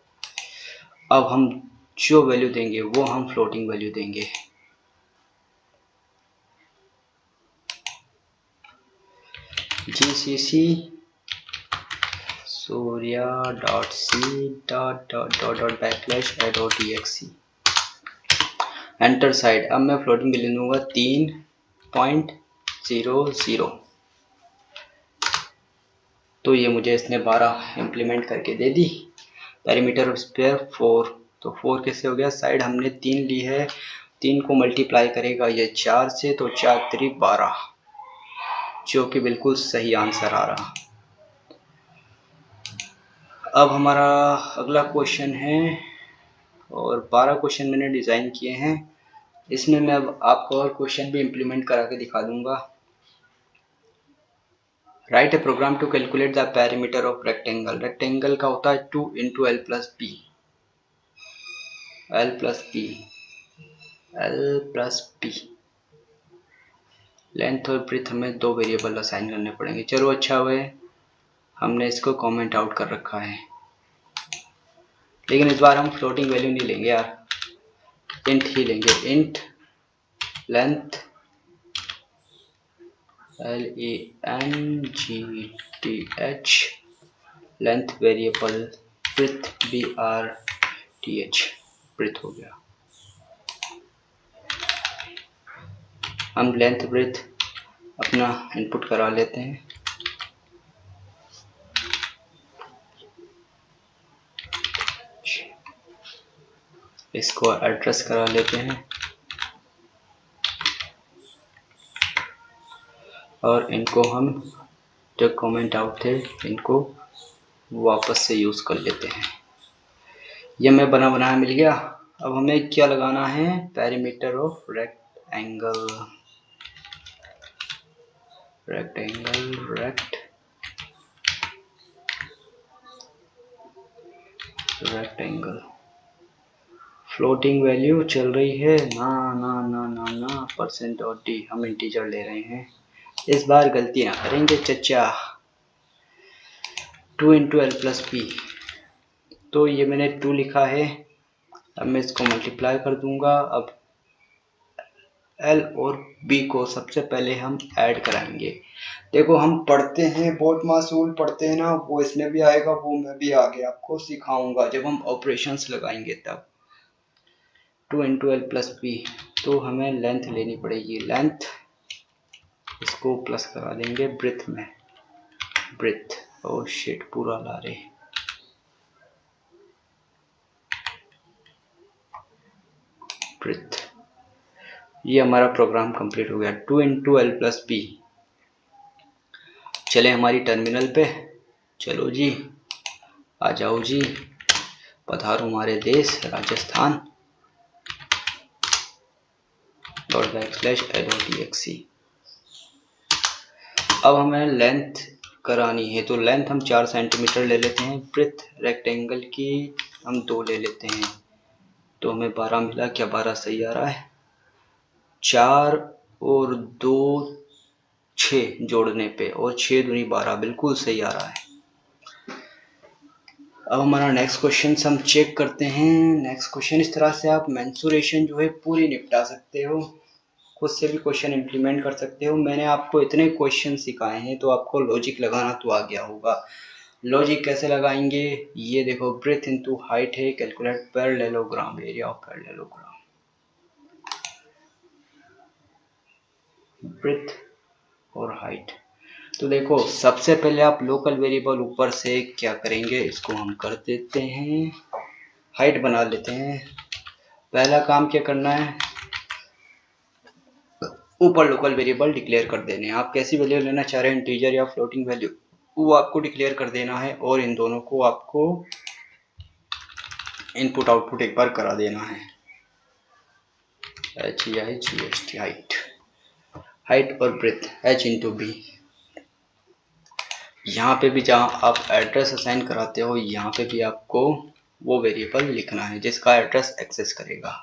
अब हम जो वैल्यू देंगे वो हम फ्लोटिंग वैल्यू देंगे। GCC surya.c.a.exe enter side. अब मैं फ्लोटिंग वैल्यू दूंगा 3.00। तो ये मुझे इसने 12 इम्प्लीमेंट करके दे दी। पेरीमीटर ऑफ स्फीयर 4, तो 4 कैसे हो गया, साइड हमने 3 ली है, 3 को मल्टीप्लाई करेगा ये 4 से, तो 4 3 12, जो कि बिल्कुल सही आंसर आ रहा। अब हमारा अगला क्वेश्चन है, और 12 क्वेश्चन मैंने डिज़ाइन किए हैं, इसमें मैं अब आपको और क्वेश्चन भी इम्प्लीमेंट करा के दिखा दूंगा। Write a program to calculate the perimeter of rectangle. Rectangle का होता है 2 into L plus B, L plus B, L plus B. Length और ब्रेथ हमें 2 वेरिएबल असाइन करने पड़ेंगे। चलो अच्छा हुआ हमने इसको कमेंट आउट कर रखा है, लेकिन इस बार हम फ्लोटिंग वैल्यू नहीं लेंगे यार, इंट ही लेंगे। Int length LENGTH, length variable breadth BRTH, breadth हो गया। हम लेंथ ब्रेथ अपना इनपुट करा लेते हैं। इसको एड्रेस करा लेते हैं और इनको हम जो कमेंट आउट थे इनको वापस से यूज़ कर लेते हैं। ये मैं बना बनाया मिल गया। अब हमें क्या लगाना है, perimeter of rectangle, rectangle. Floating value चल रही है, ना ना ना ना ना, परसेंट और डी, हम इंटीजर ले रहे हैं। इस बार गलती ना करेंगे चचा। 2 इंटू एल प्लस बी, तो ये मैंने 2 लिखा है, अब मैं इसको मल्टीप्लाई कर दूंगा। अब एल और बी को सबसे पहले हम ऐड कराएंगे। देखो हम पढ़ते हैं, बहुत मासूल पढ़ते हैं ना, वो इसमें भी आएगा, वो मैं भी आगे आपको सिखाऊंगा जब हम ऑपरेशंस लगाएंगे तब। 2 इंटू एल प्लस बी, तो हमें लेंथ लेनी पड़ेगी। लेंथ इसको प्लस करा देंगे ब्रेथ में, ब्रेथ, ओ शिट पूरा ला रहे, ब्रेथ। ये हमारा प्रोग्राम कंप्लीट हो गया। 2 इंटू एल प्लस बी। चले हमारी टर्मिनल पे, चलो जी आ जाओ जी, पधारो हमारे देश राजस्थान। ./a.exe। अब हमें लेंथ करानी है, तो लेंथ हम 4 सेंटीमीटर ले लेते हैं। ब्रेथ रेक्टेंगल की हम 2 ले लेते हैं, तो हमें 12 मिला। क्या 12 सही आ रहा है? 4 और 2 6 जोड़ने पे, और 6 दूनी 12, बिल्कुल सही आ रहा है। अब हमारा नेक्स्ट क्वेश्चन हम चेक करते हैं। नेक्स्ट क्वेश्चन, इस तरह से आप मेंसुरेशन जो है पूरी निपटा सकते हो, खुद से भी क्वेश्चन इंप्लीमेंट कर सकते हो। मैंने आपको इतने क्वेश्चन सिखाए हैं तो आपको लॉजिक लगाना तो आ गया होगा। लॉजिक कैसे लगाएंगे, ये देखो, ब्रेथ इनटू हाइट है, calculate parallelogram, area of parallelogram, breadth और हाइट। तो देखो सबसे पहले आप लोकल वेरिएबल ऊपर से क्या करेंगे, इसको हम कर देते हैं, हाइट बना लेते हैं। पहला काम क्या करना है, ऊपर लोकल वेरिएबल डिक्लेयर कर देने हैं। आप कैसी वैल्यू लेना चाह रहे हैं, इंटीजर या फ्लोटिंग वैल्यू, वो आपको डिक्लेयर कर देना है, और इन दोनों को आपको इनपुट आउटपुट एक बार करा देना है। HEIGHT, हाइट, हाइट और ब्रेथ H इंटू बी। यहाँ पे भी जहाँ आप एड्रेस असाइन कराते हो, यहाँ पे भी आपको वो वेरिएबल लिखना है जिसका एड्रेस एक्सेस करेगा।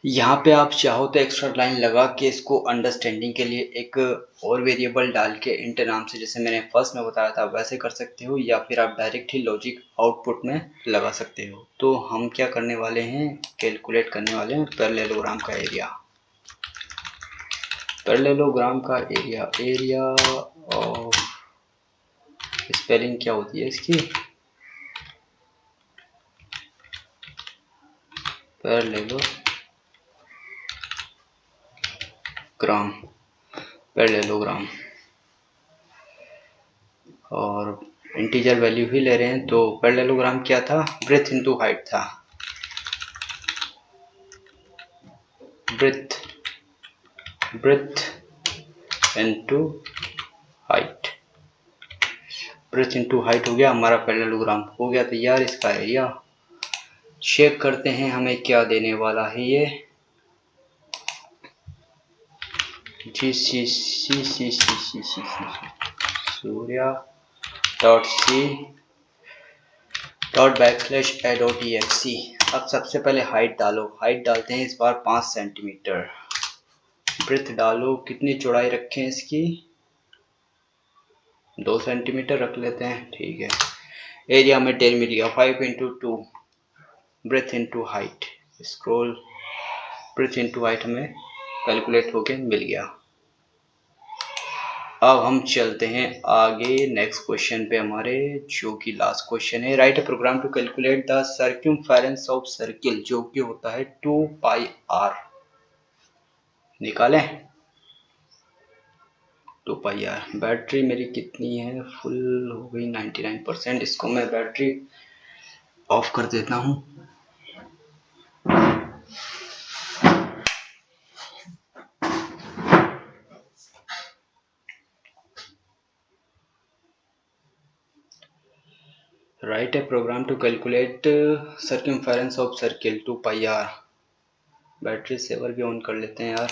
यहाँ पे आप चाहो तो एक्स्ट्रा लाइन लगा के इसको अंडरस्टैंडिंग के लिए एक और वेरिएबल डाल के इंट नाम से, जैसे मैंने फर्स्ट में बताया था वैसे कर सकते हो, या फिर आप डायरेक्ट ही लॉजिक आउटपुट में लगा सकते हो। तो हम क्या करने वाले हैं, कैलकुलेट करने वाले हैं पैरेललोग्राम का एरिया। पैरेललोग्राम का एरिया ऑफ, स्पेलिंग क्या होती है इसकी, पैरेललोग्राम, और इंटीजर वैल्यू ही ले रहे हैं। तो पैरेललोग्राम क्या था, ब्रेथ इनटू हाइट था, breadth into height, breadth into height हो गया हमारा पैरेललोग्राम, हो गया तैयार इसका एरिया। चेक करते हैं हमें क्या देने वाला है ये, Surya dot C dot /a.exe। अब सबसे पहले हाइट डालो, हाइट डालते हैं इस बार 5 सेंटीमीटर, ब्रेथ डालो, कितनी चौड़ाई रखें इसकी, 2 सेंटीमीटर रख लेते हैं, ठीक है। एरिया में 10 मिल गया, 5 × 2 breadth into height, scroll breadth into height हमें कैलकुलेट होके मिल गया। अब हम चलते हैं आगे नेक्स्ट क्वेश्चन पे हमारे, जो कि लास्ट क्वेश्चन है। Write a program to calculate the circumference of circle, जो कि होता है 2πr। निकालें 2πr। बैटरी मेरी कितनी है, फुल हो गई 99%। इसको मैं बैटरी ऑफ कर देता हूँ। Write a program to calculate circumference of circle 2πr। Battery saver भी ऑन कर लेते हैं यार।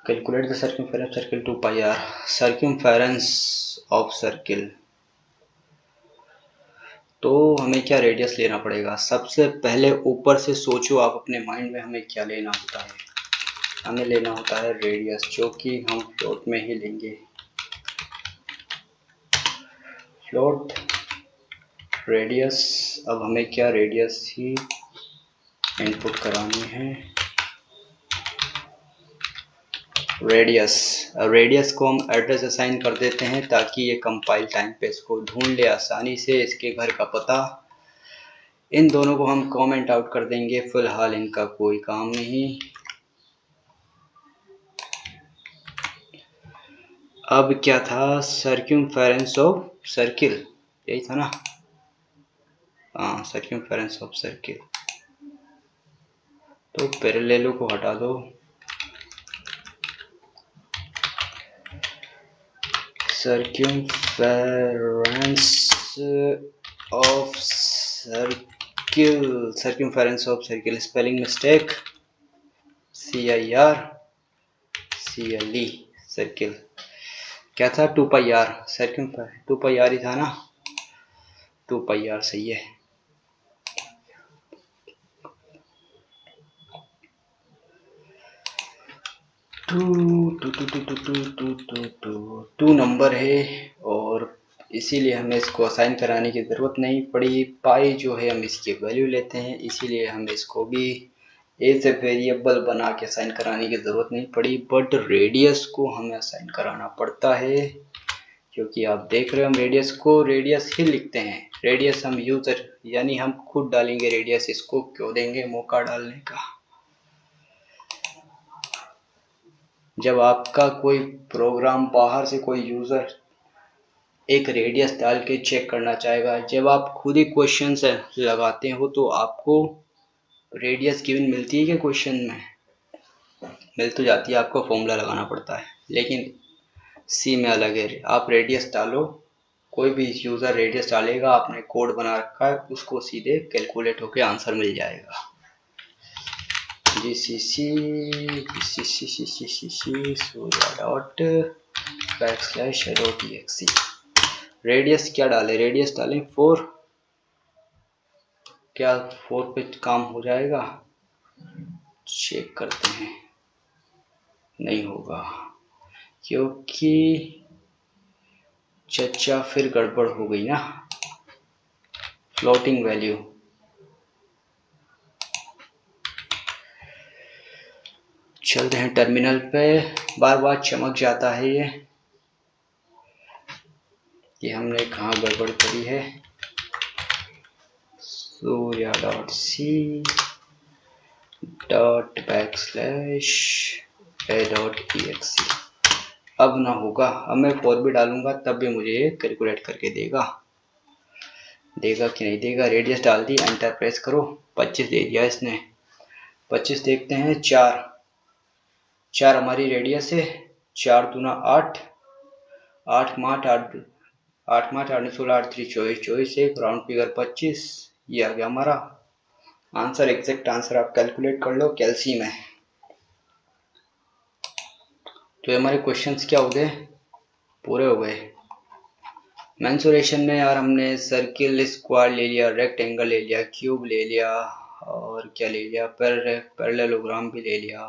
Calculate the circumference circle 2πr, circumference of circle. तो हमें क्या रेडियस लेना पड़ेगा, सबसे पहले ऊपर से सोचो आप अपने माइंड में, हमें क्या लेना होता है, हमें लेना होता है रेडियस, जो कि हम फ्लोट में ही लेंगे, फ्लोट रेडियस। अब हमें क्या रेडियस ही इनपुट करानी है, रेडियस। रेडियस को हम एड्रेस असाइन कर देते हैं ताकि ये कंपाइल टाइम पे इसको ढूंढ ले आसानी से, इसके घर का पता। इन दोनों को हम कमेंट आउट कर देंगे, फिलहाल इनका कोई काम नहीं। अब क्या था, सर्कमफेरेंस ऑफ सर्किल, यही था ना, हाँ सर्कमफेरेंस ऑफ सर्किल। तो पैरेललो को हटा दो, circumference of circle, circumference of circle, spelling mistake, CIRCLE, circle. क्या था, 2πr, सर्कमफेरेंस 2πr ही था ना, 2πr सही है। टू नंबर है और इसीलिए हमें इसको असाइन कराने की ज़रूरत नहीं पड़ी। पाई जो है हम इसकी वैल्यू लेते हैं, इसीलिए हमें इसको भी एज ए वेरिएबल बना के असाइन कराने की ज़रूरत नहीं पड़ी। बट रेडियस को हमें असाइन कराना पड़ता है, क्योंकि आप देख रहे हो हम रेडियस को रेडियस ही लिखते हैं। रेडियस हम यूज़र यानी हम खुद डालेंगे रेडियस, इसको क्यों देंगे मौका डालने का। जब आपका कोई प्रोग्राम बाहर से कोई यूज़र एक रेडियस डाल के चेक करना चाहेगा, जब आप खुद ही क्वेश्चन से लगाते हो तो आपको रेडियस गिवन मिलती है क्या, क्वेश्चन में मिल तो जाती है, आपको फॉर्मूला लगाना पड़ता है। लेकिन सी में अलग है, आप रेडियस डालो, कोई भी यूज़र रेडियस डालेगा, आपने कोड बना रखा है, उसको सीधे कैलकुलेट होकर आंसर मिल जाएगा। GCC Surya dot /a.exe। Radius क्या डालें, रेडियस डालें 4, क्या 4 पे काम हो जाएगा? चेक करते हैं, नहीं होगा क्योंकि चचा फिर गड़बड़ हो गई ना, फ्लोटिंग वैल्यू। चलते हैं टर्मिनल पे, बार बार चमक जाता है ये कि हमने कहाँ गड़बड़ करी है। Surya dot C dot back slash A dot EXE। अब ना होगा, अब मैं 4 भी डालूंगा तब भी मुझे ये कैलकुलेट करके देगा कि नहीं देगा। रेडियस डाल दी, एंटर प्रेस करो, 25 दे दिया इसने। 25 देखते हैं, 4 हमारी रेडियस है, 4 दूना 8, 8 माठ 8 8 16 8 3 24, 24 एक राउंड फिगर 25, ये आ गया हमारा आंसर। एग्जैक्ट आंसर आप कैलकुलेट कर लो कैलसी में। तो हमारे क्वेश्चंस क्या हो गए, पूरे हो गए। मेंसुरेशन में यार हमने सर्किल, स्क्वायर ले लिया, रेक्टेंगल ले लिया, क्यूब ले लिया, और क्या ले लिया, पैरेललोग्राम भी ले लिया।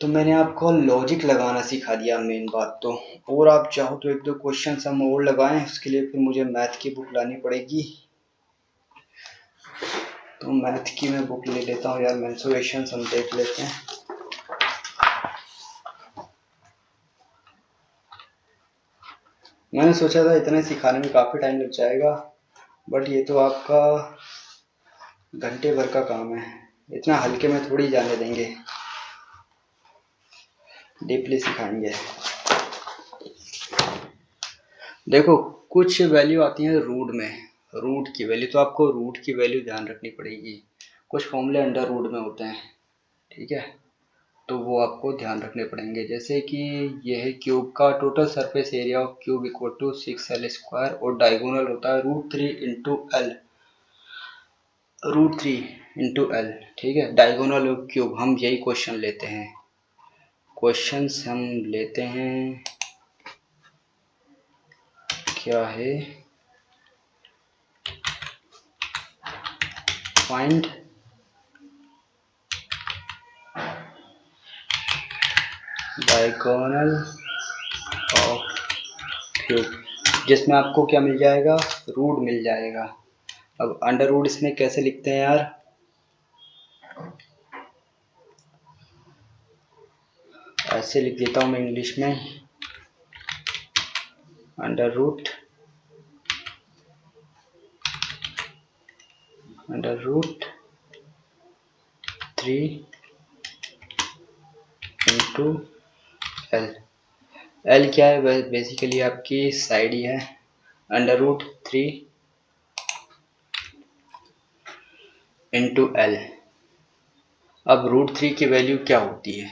तो मैंने आपको लॉजिक लगाना सिखा दिया मेन बात तो। और आप चाहो तो 1-2 क्वेश्चन हम और लगाएं, उसके लिए फिर मुझे मैथ की बुक लानी पड़ेगी। तो मैथ की मैं बुक ले लेता हूँ यार, मेंसुरेशन हम देख लेते हैं। मैंने सोचा था इतने सिखाने में काफ़ी टाइम लग जाएगा, बट ये तो आपका घंटे भर का काम है, इतना हल्के में थोड़ी जाने देंगे, डीपली सिखाएंगे। देखो कुछ वैल्यू आती है रूट में, रूट की वैल्यू, तो आपको रूट की वैल्यू ध्यान रखनी पड़ेगी। कुछ फॉर्मूले अंडर रूट में होते हैं, ठीक है, तो वो आपको ध्यान रखने पड़ेंगे। जैसे कि ये है क्यूब का total surface area of cube equal to 6L square, और डायगोनल होता है √3 L, ठीक है, डायगोनल ऑफ क्यूब। हम यही क्वेश्चन लेते हैं, क्वेश्चंस हम लेते हैं, क्या है, फाइंड डायगोनल ऑफ क्यूब, जिसमें आपको क्या मिल जाएगा, रूट मिल जाएगा। अब अंडर रूट इसमें कैसे लिखते हैं यार, ऐसे लिख देता हूँ मैं इंग्लिश में, under root 3 into L। L क्या है, बेसिकली आपकी साइड ही है, √3 इंटू L। अब √3 की वैल्यू क्या होती है,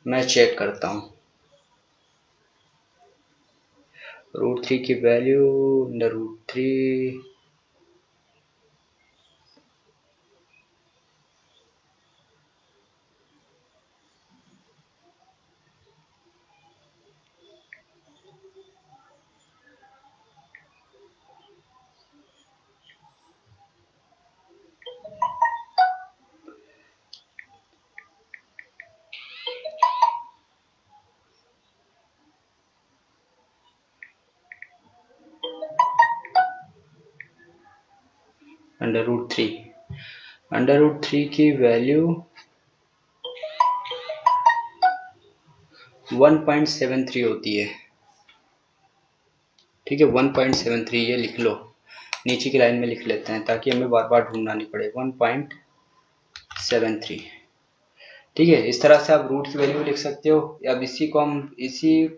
मैं चेक करता हूँ। √3 की वैल्यू √3 √3 की वैल्यू 1.73 होती है, ठीक है, 1.73, ये लिख लो, नीचे की लाइन में लिख लेते हैं ताकि हमें बार बार ढूंढना नहीं पड़े, 1.73, ठीक है। इस तरह से आप रूट की वैल्यू लिख सकते हो। अब इसी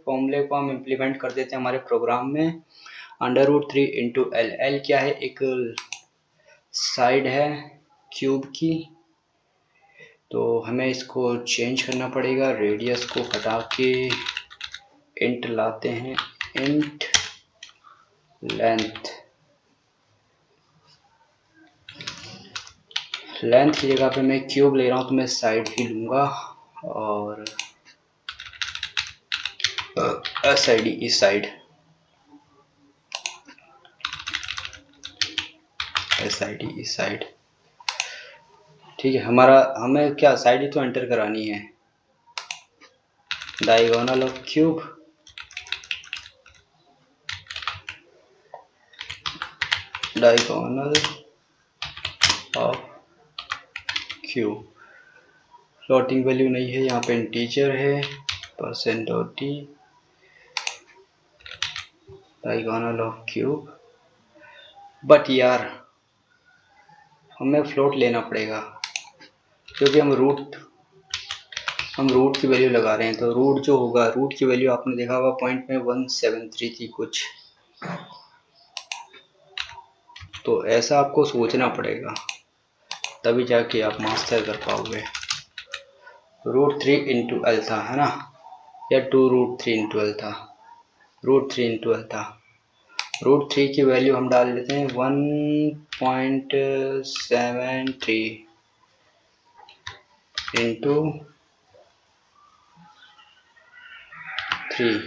फॉर्मूले को हम इम्प्लीमेंट कर देते हैं हमारे प्रोग्राम में। √3 इंटू L, L क्या है, एक साइड है क्यूब की, तो हमें इसको चेंज करना पड़ेगा, रेडियस को हटा के इंट लाते हैं, इंट लेंथ की जगह पे मैं क्यूब ले रहा हूँ तो मैं साइड ही लूँगा, और SID इस साइड, SID साइड, ठीक है। हमें क्या साइड ही तो एंटर करानी है। Diagonal of cube, diagonal of cube, floating value नहीं है, यहाँ पे इंटीजर है, %t, diagonal of cube. But यार हमें फ्लोट लेना पड़ेगा क्योंकि हम रूट की वैल्यू लगा रहे हैं, तो रूट जो होगा, रूट की वैल्यू आपने देखा होगा पॉइंट में 173 थी कुछ, तो ऐसा आपको सोचना पड़ेगा तभी जाके आप मास्टर कर पाओगे। √3 इंटू एल था, है ना, या 2√3 इंटू एल था, √3 इंटू एल था। √3 की वैल्यू हम डाल लेते हैं 1.73 इंटू 3,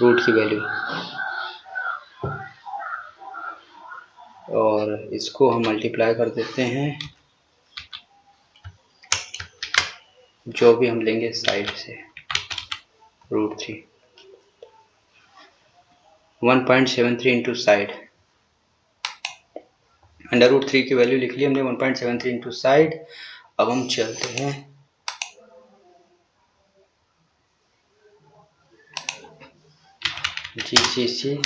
रूट की वैल्यू, और इसको हम मल्टीप्लाई कर देते हैं जो भी हम लेंगे साइड से, √3, 1.73 इंटू साइड, √3 की वैल्यू लिख ली हमने 1.73 इंटू साइड। अब हम चलते हैं GCC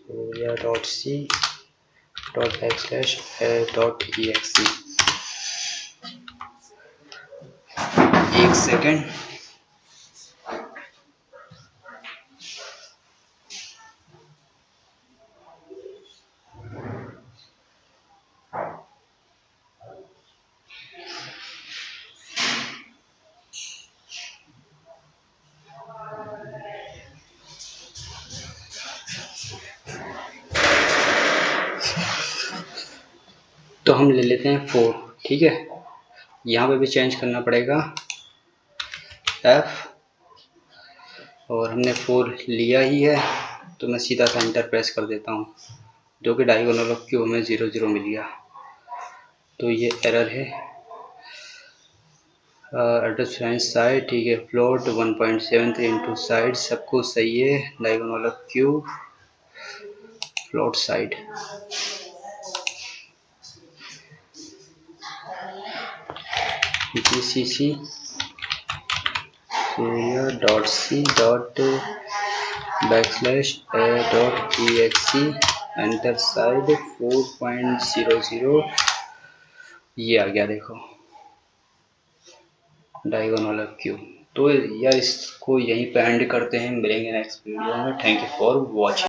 .c.a.exe, एक सेकेंड। तो हम ले लेते हैं 4, ठीक है, यहाँ पे भी चेंज करना पड़ेगा F, और हमने 4 लिया ही है तो मैं सीधा सा एंटर प्रेस कर देता हूँ, जो कि डायगोनल ऑफ क्यूब हमें 0 0 मिल गया, तो ये एरर है। एड्रेस साइड, ठीक है, फ्लोट 1.73 इंटू साइड, सब कुछ सही है, diagonal of cube, float side, GCC .c.a.exe, enter side 4.00, ये आ गया देखो, डायगोनल ऑफ क्यूब। तो यार इसको यहीं पे एंड करते हैं, मिलेंगे नेक्स्ट वीडियो में। Thank you for watching.